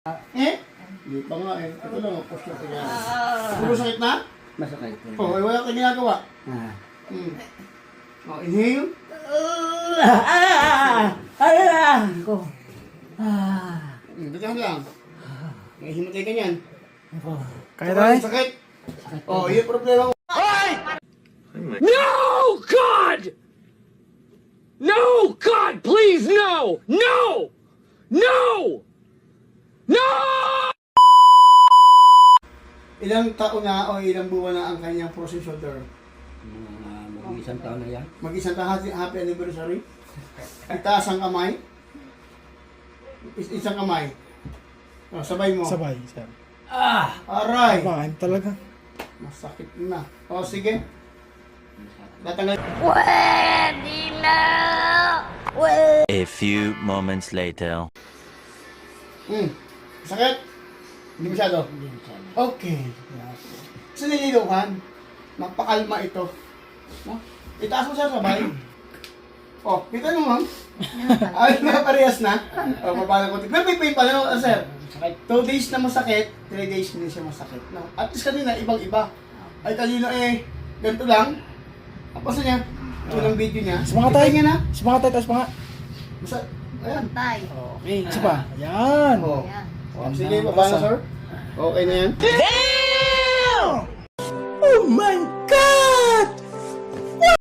Hindi pa nga eh. Ito lang, push na kaya. Puro sakit na? Masakit. Oo, wala kang ginagawa. Inhale. Ko. Dagan lang. May himatay ka niyan. Kaya tayo? Sakit. Yun problema mo. No, God! No, God, please, no! No! No! No! Ilang taon na o ilang buwan na ang kanyang frozen shoulder? Mag-isang taon na yan. Mag-isang happy anniversary. Itaas ang kamay. Isang kamay. Sabay mo. Sabay, sir. Aray! Bakit talaga? Masakit na. Sige. Tatanggal. A few moments later. Sakit? Hindi masyado? Okay. Sa nililukan, magpakalma ito. No? Itaas mo siya sabay. Kita nyo ma'am. Ay, parehas na. Mabala ko. Pero may pain pa na, sir. 2 days na masakit, 3 days hindi siya masakit. No? At least kanina, ibang-iba. Ay, kanina ganito lang. Tapos niya, unang video niya. Sumangat tayo. Niya na. Sumangat tayo, tapos mga. Basta, ayan. Okay, isa pa. Ayan. Sige, baba na, sir. Okay na yan. Oh my God!